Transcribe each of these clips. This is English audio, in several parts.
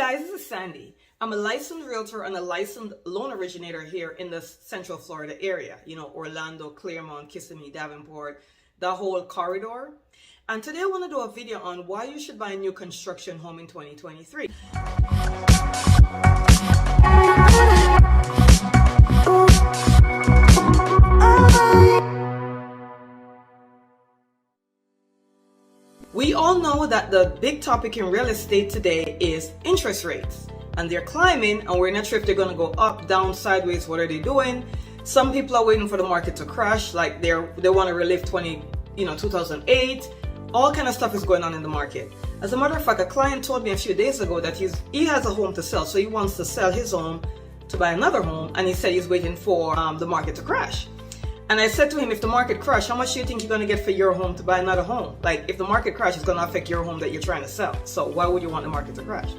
guys, this is Sandy. I'm a licensed realtor and a licensed loan originator here in the Central Florida area. You know, Orlando, Claremont, Kissimmee, Davenport, the whole corridor. And today I want to do a video on why you should buy a new construction home in 2023. We all know that the big topic in real estate today is interest rates, and they're climbing, and we're not sure if they're going to go up, down, sideways. What are they doing? Some people are waiting for the market to crash, like they want to relive 2008. All kind of stuff is going on in the market. As a matter of fact, a client told me a few days ago that he has a home to sell, so he wants to sell his home to buy another home, and he said he's waiting for the market to crash. And I said to him, if the market crashes, how much do you think you're going to get for your home to buy another home? Like, if the market crashes, it's going to affect your home that you're trying to sell. So why would you want the market to crash?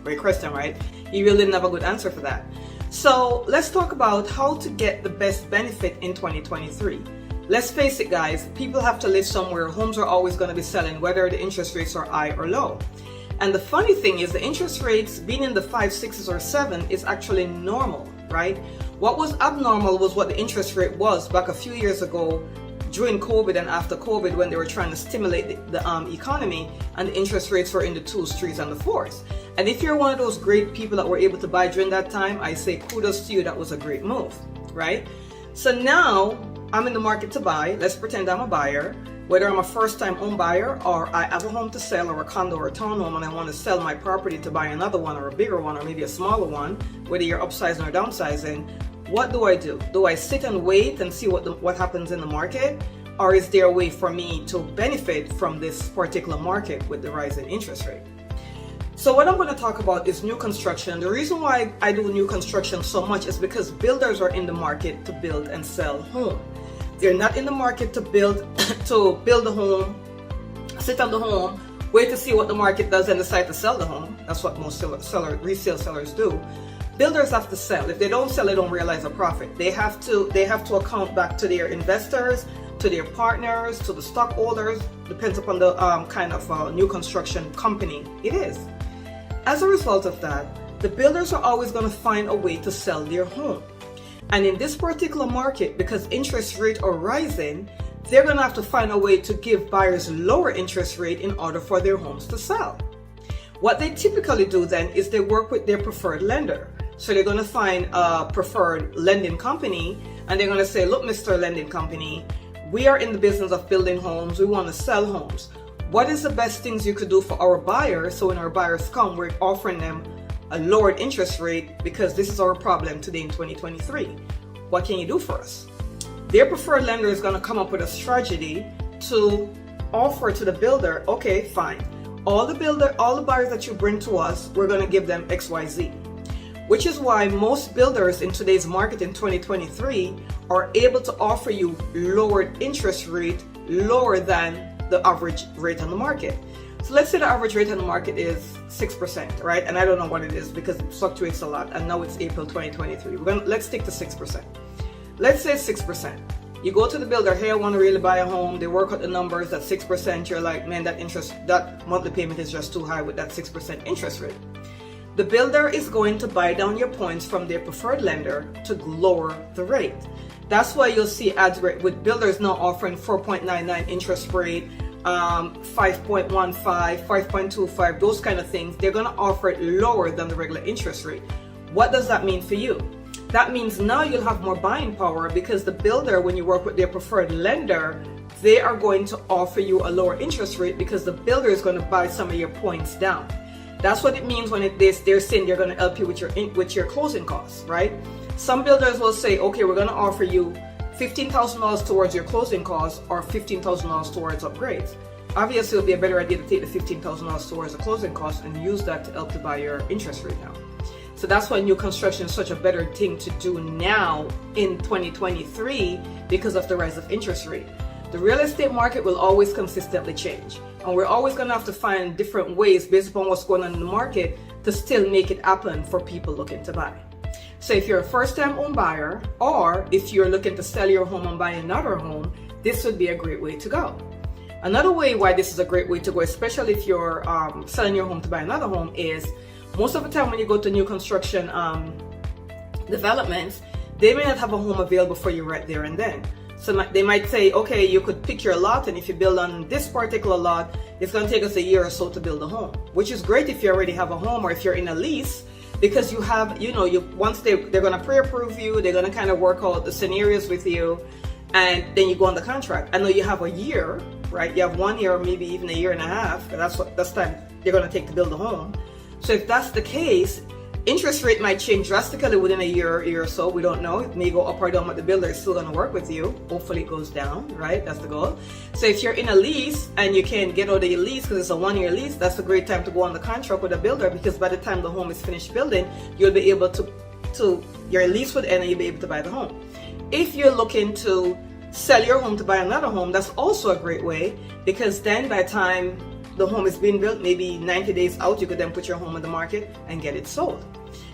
Great question, right? He really didn't have a good answer for that. So let's talk about how to get the best benefit in 2023. Let's face it, guys, people have to live somewhere. Homes are always going to be selling, whether the interest rates are high or low. And the funny thing is the interest rates being in the 5, 6, or 7 is actually normal, right? What was abnormal was what the interest rate was back a few years ago during COVID and after COVID, when they were trying to stimulate the economy, and the interest rates were in the 2s, 3s, and the 4s. And if you're one of those great people that were able to buy during that time, I say kudos to you. That was a great move, right? So now I'm in the market to buy. Let's pretend I'm a buyer. Whether I'm a first-time home buyer or I have a home to sell or a condo or a townhome and I want to sell my property to buy another one or a bigger one or maybe a smaller one, whether you're upsizing or downsizing, what do I do? Do I sit and wait and see what happens in the market? Or is there a way for me to benefit from this particular market with the rise in interest rate? So what I'm going to talk about is new construction. The reason why I do new construction so much is because builders are in the market to build and sell home. They're not in the market to build a home, sit on the home, wait to see what the market does and decide to sell the home. That's what most resale sellers do. Builders have to sell. If they don't sell, they don't realize a profit. They have to account back to their investors, to their partners, to the stockholders. Depends upon the kind of new construction company it is. As a result of that, the builders are always going to find a way to sell their home. And in this particular market, because interest rates are rising, they're going to have to find a way to give buyers lower interest rate in order for their homes to sell. What they typically do then is they work with their preferred lender. So they're going to find a preferred lending company and they're going to say, look, Mr. Lending Company, we are in the business of building homes. We want to sell homes. What is the best things you could do for our buyers? So when our buyers come, we're offering them a lowered interest rate because this is our problem today in 2023. What can you do for us? Their preferred lender is going to come up with a strategy to offer to the builder, okay, fine. All the buyers that you bring to us, we're going to give them XYZ. Which is why most builders in today's market in 2023 are able to offer you lowered interest rate, lower than the average rate on the market. So let's say the average rate on the market is 6%, right? And I don't know what it is because it fluctuates a lot. And now it's April 2023. Let's stick to 6%. Let's say 6%. You go to the builder, hey, I want to really buy a home. They work out the numbers at 6%. You're like, man, that monthly payment is just too high with that 6% interest rate. The builder is going to buy down your points from their preferred lender to lower the rate. That's why you'll see ads with builders now offering 4.99 interest rate, 5.15, 5.25, those kind of things. They're going to offer it lower than the regular interest rate. What does that mean for you? That means now you'll have more buying power because the builder, when you work with their preferred lender, they are going to offer you a lower interest rate because the builder is going to buy some of your points down. That's what it means when they're saying they're going to help you with your closing costs, right? Some builders will say, okay, we're going to offer you $15,000 towards your closing costs or $15,000 towards upgrades. Obviously, it would be a better idea to take the $15,000 towards the closing costs and use that to help to buy your interest rate now. So that's why new construction is such a better thing to do now in 2023 because of the rise of interest rate. The real estate market will always consistently change, and we're always going to have to find different ways based upon what's going on in the market to still make it happen for people looking to buy. So if you're a first-time home buyer, or if you're looking to sell your home and buy another home, this would be a great way to go. Another way why this is a great way to go, especially if you're selling your home to buy another home, is Most of the time when you go to new construction developments, they may not have a home available for you right there and then. So they might say, okay, you could pick your lot, and if you build on this particular lot, it's going to take us a year or so to build a home, which is great if you already have a home or if you're in a lease, because you have, once they're going to pre-approve you, they're going to kind of work out the scenarios with you, and then you go on the contract. I know you have a year, right? You have 1 year or maybe even a year and a half. That's time they're going to take to build a home. So if that's the case, interest rate might change drastically within a year or so. We don't know. It may go up or down, but the builder is still going to work with you. Hopefully it goes down, right? That's the goal. So if you're in a lease and you can get out of your lease because it's a 1 year lease, that's a great time to go on the contract with a builder, because by the time the home is finished building, you'll be able to your lease would end and you'll be able to buy the home. If you're looking to sell your home to buy another home, that's also a great way, because then by the time the home is being built, maybe 90 days out, you could then put your home on the market and get it sold.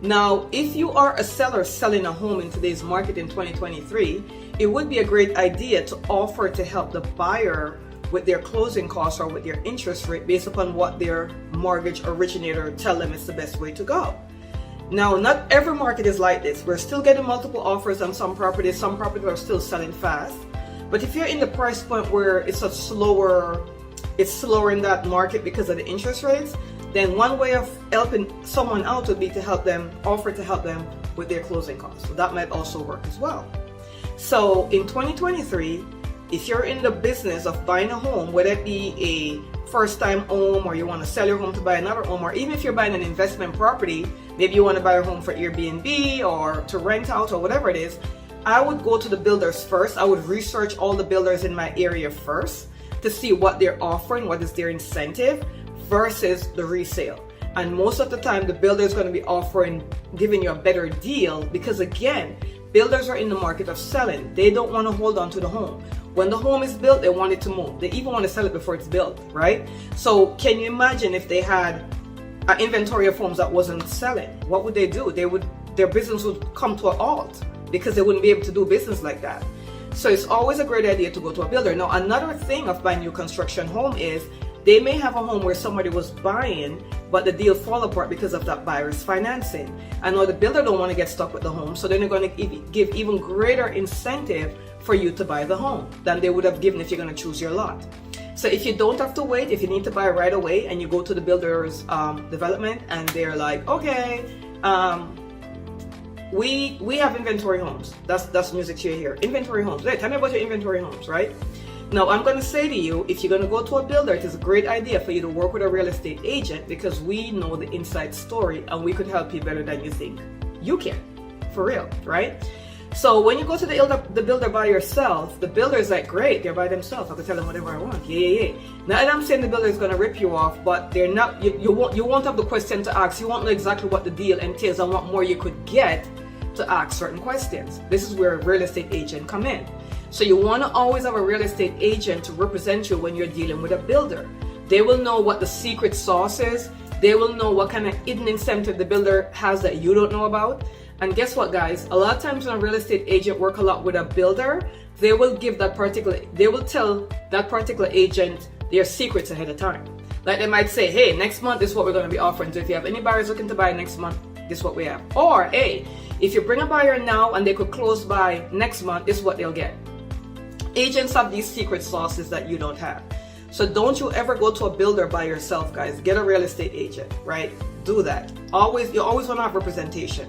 Now, if you are a seller selling a home in today's market in 2023, it would be a great idea to offer to help the buyer with their closing costs or with their interest rate based upon what their mortgage originator tell them is the best way to go. Now, not every market is like this. We're still getting multiple offers on some properties. Some properties are still selling fast. But if you're in the price point where it's slower in that market because of the interest rates, then one way of helping someone out would be to offer to help them with their closing costs. So that might also work as well. So in 2023, if you're in the business of buying a home, whether it be a first-time home or you want to sell your home to buy another home, or even if you're buying an investment property, maybe you want to buy a home for Airbnb or to rent out or whatever it is, I would go to the builders first. I would research all the builders in my area first to see what they're offering, what is their incentive versus the resale. And most of the time the builder is going to be giving you a better deal, because again, builders are in the market of selling. They don't want to hold on to the home. When the home is built, they want it to move. They even want to sell it before it's built, right? So can you imagine if they had an inventory of homes that wasn't selling? What would they do? Their business would come to a halt, because they wouldn't be able to do business like that. So it's always a great idea to go to a builder. Now, another thing of buying new construction home is they may have a home where somebody was buying, but the deal fall apart because of that buyer's financing. I know the builder don't want to get stuck with the home, so then they're going to give even greater incentive for you to buy the home than they would have given if you're going to choose your lot. So if you don't have to wait, if you need to buy right away and you go to the builder's development and they're like, okay, we have inventory homes. That's music to your ear. Inventory homes. Hey, tell me about your inventory homes, right? Now, I'm going to say to you, if you're going to go to a builder, it is a great idea for you to work with a real estate agent, because we know the inside story and we could help you better than you think you can. For real, right? So when you go to the builder by yourself, the builder is like, great, they're by themselves. I can tell them whatever I want. Yeah. Now, and I'm saying the builder is going to rip you off, but they're not. You won't have the question to ask. You won't know exactly what the deal entails and what more you could get to ask certain questions. This is where a real estate agent come in. So you want to always have a real estate agent to represent you when you're dealing with a builder. They will know what the secret sauce is. They will know what kind of hidden incentive the builder has that you don't know about. And guess what, guys? A lot of times when a real estate agent work a lot with a builder, they will tell that particular agent their secrets ahead of time. Like they might say, hey, next month this is what we're going to be offering. So if you have any buyers looking to buy next month, this is what we have. Or, hey, if you bring a buyer now and they could close by next month, this is what they'll get. Agents have these secret sauces that you don't have. So don't you ever go to a builder by yourself, guys. Get a real estate agent, right? Do that. You always want to have representation.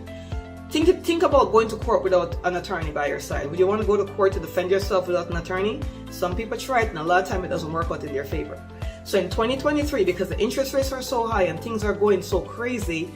Think about going to court without an attorney by your side. Would you want to go to court to defend yourself without an attorney? Some people try it, and a lot of time it doesn't work out in their favor. So in 2023, because the interest rates are so high and things are going so crazy,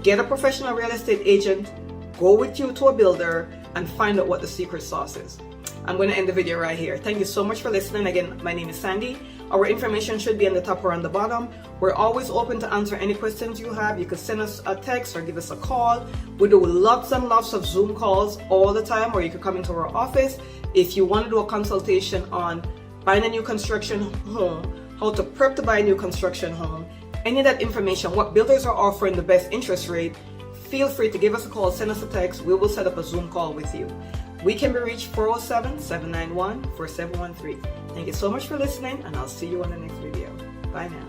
get a professional real estate agent, go with you to a builder, and find out what the secret sauce is. I'm going to end the video right here. Thank you so much for listening. Again, my name is Sandy. Our information should be on the top or on the bottom. We're always open to answer any questions you have. You can send us a text or give us a call. We do lots and lots of Zoom calls all the time, or you can come into our office. If you want to do a consultation on buying a new construction home, how to prep to buy a new construction home, any of that information, what builders are offering the best interest rate, feel free to give us a call, send us a text. We will set up a Zoom call with you. We can be reached 407-791-4713. Thank you so much for listening, and I'll see you on the next video. Bye now.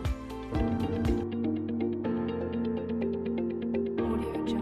Audio Jungle.